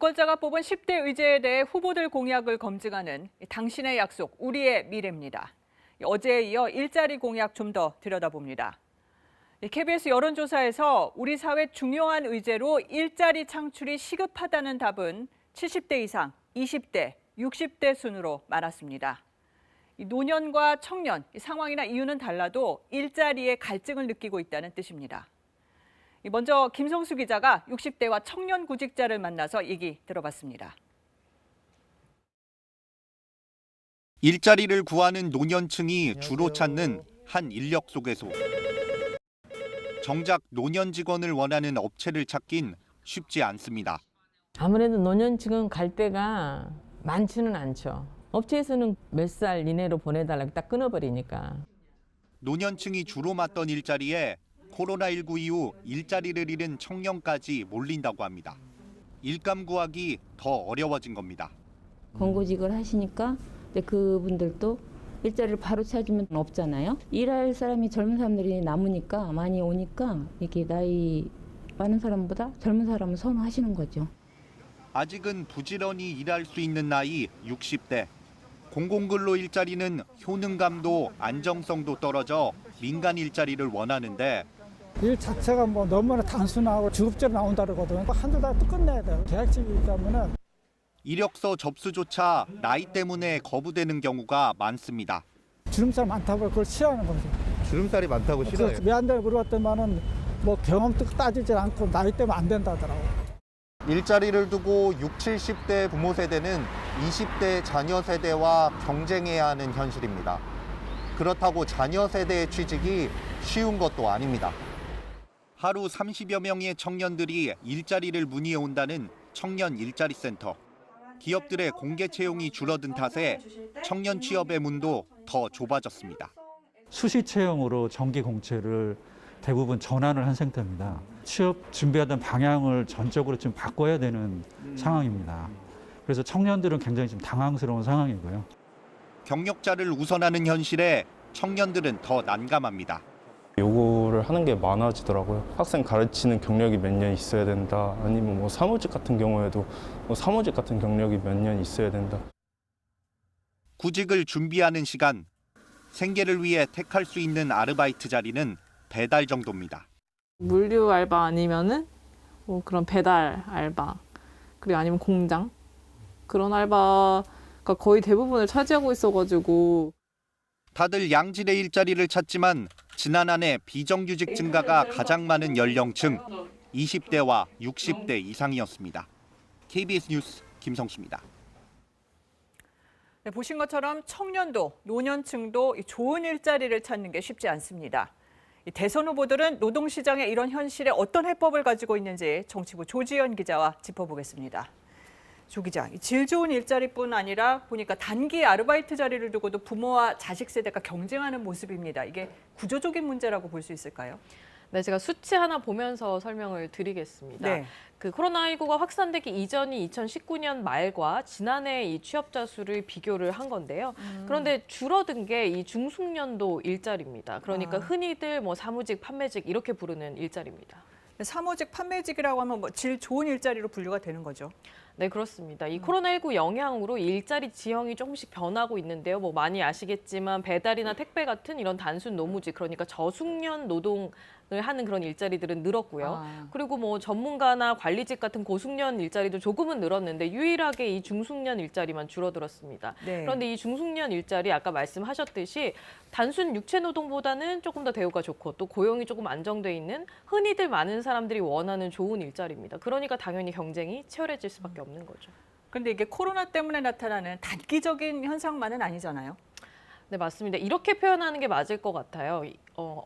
유권자가 뽑은 10대 의제에 대해 후보들 공약을 검증하는 당신의 약속, 우리의 미래입니다. 어제에 이어 일자리 공약 좀 더 들여다봅니다. KBS 여론조사에서 우리 사회 중요한 의제로 일자리 창출이 시급하다는 답은 70대 이상, 20대, 60대 순으로 많았습니다. 노년과 청년, 상황이나 이유는 달라도 일자리에 갈증을 느끼고 있다는 뜻입니다. 먼저 김성수 기자가 60대와 청년 구직자를 만나서 얘기 들어봤습니다. 일자리를 구하는 노년층이 주로 찾는 한 인력 속에서 정작 노년 직원을 원하는 업체를 찾긴 쉽지 않습니다. 아무래도 노년층은 갈 데가 많지는 않죠. 업체에서는 몇 살 이내로 보내달라고 딱 끊어버리니까. 노년층이 주로 맡던 일자리에 코로나19 이후 일자리를 잃은 청년까지 몰린다고 합니다. 일감 구하기 더 어려워진 겁니다. 권고직을 하시니까 그분들도 일자리를 바로 찾으면 없잖아요. 일할 사람이 젊은 사람들이 남으니까 많이 오니까 이게 나이 많은 사람보다 젊은 사람을 선호하시는 거죠. 아직은 부지런히 일할 수 있는 나이 60대. 공공근로 일자리는 효능감도 안정성도 떨어져 민간 일자리를 원하는데 일 자체가 너무나 단순하고 주급제로 나온다 그러거든요. 한두 달 또 끝내야 돼요. 계약직이기 때문에. 이력서 접수조차 나이 때문에 거부되는 경우가 많습니다. 주름살 많다고 그걸 싫어하는 거죠. 주름살이 많다고 싫어해요? 왜 안 되고 물어봤더니만은 경험도 따지질 않고 나이 때문에 안 된다더라고요. 일자리를 두고 60, 70대 부모 세대는 20대 자녀 세대와 경쟁해야 하는 현실입니다. 그렇다고 자녀 세대의 취직이 쉬운 것도 아닙니다. 하루 30여 명의 청년들이 일자리를 문의해 온다는 청년 일자리 센터. 기업들의 공개 채용이 줄어든 탓에 청년 취업의 문도 더 좁아졌습니다. 수시 채용으로 정기 공채를 대부분 전환을 한 상태입니다. 취업 준비하던 방향을 전적으로 지금 바꿔야 되는 상황입니다. 그래서 청년들은 굉장히 좀 당황스러운 상황이고요. 경력자를 우선하는 현실에 청년들은 더 난감합니다. 요구를 하는 게 많아지더라고요. 학생 가르치는 경력이 몇 년 있어야 된다. 아니면 사무직 같은 경우에도 사무직 같은 경력이 몇 년 있어야 된다. 구직을 준비하는 시간, 생계를 위해 택할 수 있는 아르바이트 자리는 배달 정도입니다. 물류 알바 아니면은 그런 배달 알바, 그리고 아니면 공장, 그런 알바가 거의 대부분을 차지하고 있어가지고. 다들 양질의 일자리를 찾지만 지난 한 해 비정규직 증가가 가장 많은 연령층 20대와 60대 이상이었습니다. KBS 뉴스 김성수입니다. 네, 보신 것처럼 청년도, 노년층도 좋은 일자리를 찾는 게 쉽지 않습니다. 대선 후보들은 노동시장의 이런 현실에 어떤 해법을 가지고 있는지 정치부 조지현 기자와 짚어보겠습니다. 조 기자, 질 좋은 일자리뿐 아니라 보니까 단기 아르바이트 자리를 두고도 부모와 자식 세대가 경쟁하는 모습입니다. 이게 구조적인 문제라고 볼 수 있을까요? 네, 제가 수치 하나 보면서 설명을 드리겠습니다. 네. 코로나19가 확산되기 이전이 2019년 말과 지난해 이 취업자 수를 비교를 한 건데요. 그런데 줄어든 게 이 중숙년도 일자리입니다. 그러니까 흔히들 사무직, 판매직 이렇게 부르는 일자리입니다. 사무직, 판매직이라고 하면 질 좋은 일자리로 분류가 되는 거죠? 네, 그렇습니다. 이 코로나19 영향으로 일자리 지형이 조금씩 변하고 있는데요. 많이 아시겠지만 배달이나 택배 같은 이런 단순 노무직, 그러니까 저숙련 노동을 하는 그런 일자리들은 늘었고요. 그리고 전문가나 관리직 같은 고숙련 일자리도 조금은 늘었는데 유일하게 이 중숙련 일자리만 줄어들었습니다. 네. 그런데 이 중숙련 일자리 아까 말씀하셨듯이 단순 육체 노동보다는 조금 더 대우가 좋고 또 고용이 조금 안정돼 있는 흔히들 많은 사람들이 원하는 좋은 일자리입니다. 그러니까 당연히 경쟁이 치열해질 수밖에 없는 거죠. 그런데 이게 코로나 때문에 나타나는 단기적인 현상만은 아니잖아요. 네, 맞습니다. 이렇게 표현하는 게 맞을 것 같아요.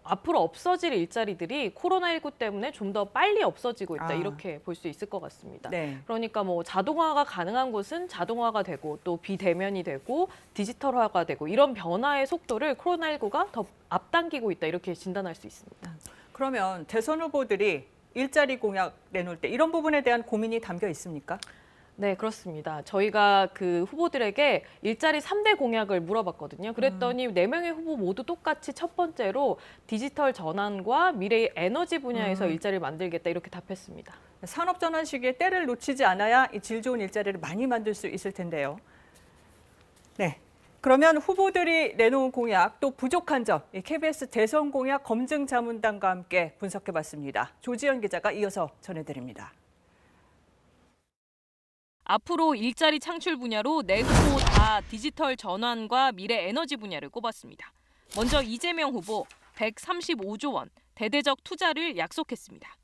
앞으로 없어질 일자리들이 코로나19 때문에 좀 더 빨리 없어지고 있다. 이렇게 볼 수 있을 것 같습니다. 네. 그러니까 자동화가 가능한 곳은 자동화가 되고 또 비대면이 되고 디지털화가 되고 이런 변화의 속도를 코로나19가 더 앞당기고 있다. 이렇게 진단할 수 있습니다. 그러면 대선 후보들이 일자리 공약 내놓을 때 이런 부분에 대한 고민이 담겨 있습니까? 네, 그렇습니다. 저희가 그 후보들에게 일자리 3대 공약을 물어봤거든요. 그랬더니 4명의 후보 모두 똑같이 첫 번째로 디지털 전환과 미래의 에너지 분야에서 일자리를 만들겠다 이렇게 답했습니다. 산업 전환 시기에 때를 놓치지 않아야 이 질 좋은 일자리를 많이 만들 수 있을 텐데요. 네. 그러면 후보들이 내놓은 공약 또 부족한 점, KBS 대선 공약 검증 자문단과 함께 분석해봤습니다. 조지연 기자가 이어서 전해드립니다. 앞으로 일자리 창출 분야로 네 후보 다 디지털 전환과 미래 에너지 분야를 꼽았습니다. 먼저 이재명 후보 135조 원 대대적 투자를 약속했습니다.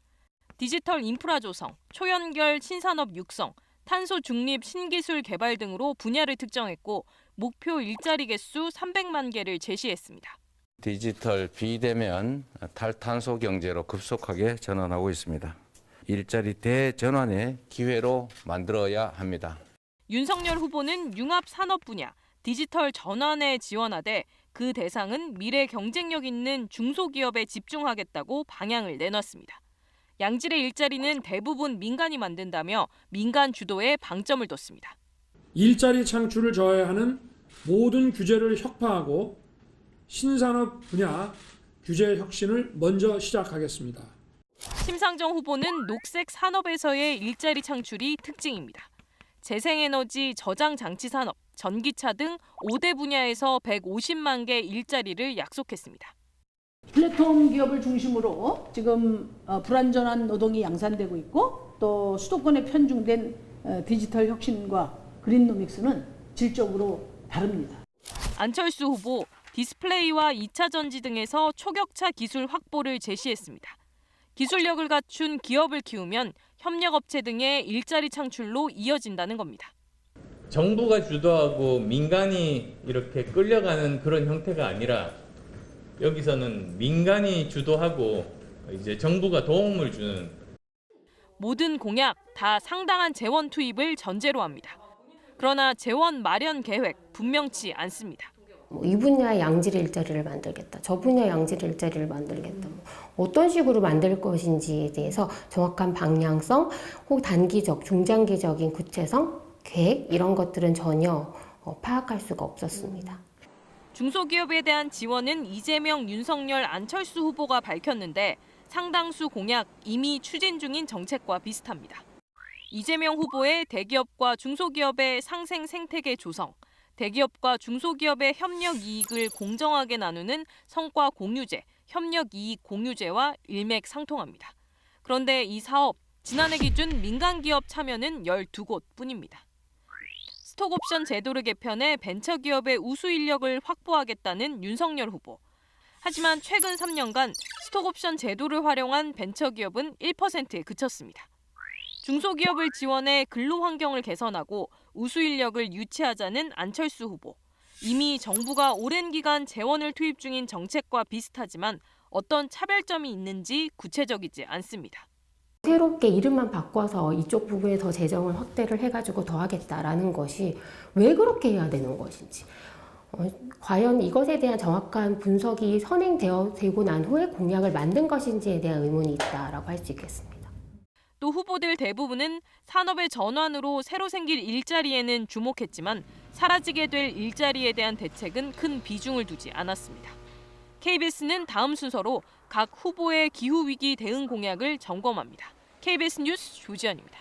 디지털 인프라 조성, 초연결 신산업 육성, 탄소 중립 신기술 개발 등으로 분야를 특정했고 목표 일자리 개수 300만 개를 제시했습니다. 디지털 비대면 탈탄소 경제로 급속하게 전환하고 있습니다. 일자리 대전환의 기회로 만들어야 합니다. 윤석열 후보는 융합 산업 분야, 디지털 전환에 지원하되 그 대상은 미래 경쟁력 있는 중소기업에 집중하겠다고 방향을 내놨습니다. 양질의 일자리는 대부분 민간이 만든다며 민간 주도에 방점을 뒀습니다. 일자리 창출을 저해하는 모든 규제를 혁파하고 신산업 분야 규제 혁신을 먼저 시작하겠습니다. 심상정 후보는 녹색 산업에서의 일자리 창출이 특징입니다. 재생에너지 저장 장치 산업, 전기차 등 5대 분야에서 150만 개 일자리를 약속했습니다. 플랫폼 기업을 중심으로 지금 불안전한 노동이 양산되고 있고 또 수도권에 편중된 디지털 혁신과 그린노믹스는 질적으로 다릅니다. 안철수 후보 디스플레이와 2차 전지 등에서 초격차 기술 확보를 제시했습니다. 기술력을 갖춘 기업을 키우면 협력업체 등의 일자리 창출로 이어진다는 겁니다. 정부가 주도하고 민간이 이렇게 끌려가는 그런 형태가 아니라 여기서는 민간이 주도하고 이제 정부가 도움을 주는 모든 공약 다 상당한 재원 투입을 전제로 합니다. 그러나 재원 마련 계획 분명치 않습니다. 이 분야의 양질의 일자리를 만들겠다, 저 분야의 양질의 일자리를 만들겠다, 어떤 식으로 만들 것인지에 대해서 정확한 방향성, 혹 단기적, 중장기적인 구체성, 계획 이런 것들은 전혀 파악할 수가 없었습니다. 중소기업에 대한 지원은 이재명, 윤석열, 안철수 후보가 밝혔는데 상당수 공약 이미 추진 중인 정책과 비슷합니다. 이재명 후보의 대기업과 중소기업의 상생 생태계 조성, 대기업과 중소기업의 협력 이익을 공정하게 나누는 성과 공유제, 협력 이익 공유제와 일맥상통합니다. 그런데 이 사업, 지난해 기준 민간 기업 참여는 12곳 뿐입니다. 스톡옵션 제도를 개편해 벤처기업의 우수 인력을 확보하겠다는 윤석열 후보. 하지만 최근 3년간 스톡옵션 제도를 활용한 벤처기업은 1%에 그쳤습니다. 중소기업을 지원해 근로환경을 개선하고 우수 인력을 유치하자는 안철수 후보. 이미 정부가 오랜 기간 재원을 투입 중인 정책과 비슷하지만 어떤 차별점이 있는지 구체적이지 않습니다. 새롭게 이름만 바꿔서 이쪽 부분에 더 재정을 확대를 해가지고 더 하겠다라는 것이 왜 그렇게 해야 되는 것인지, 과연 이것에 대한 정확한 분석이 선행되고 난 후에 공약을 만든 것인지에 대한 의문이 있다라고 할 수 있겠습니다. 또 후보들 대부분은 산업의 전환으로 새로 생길 일자리에는 주목했지만 사라지게 될 일자리에 대한 대책은 큰 비중을 두지 않았습니다. KBS는 다음 순서로 각 후보의 기후위기 대응 공약을 점검합니다. KBS 뉴스 조지연입니다.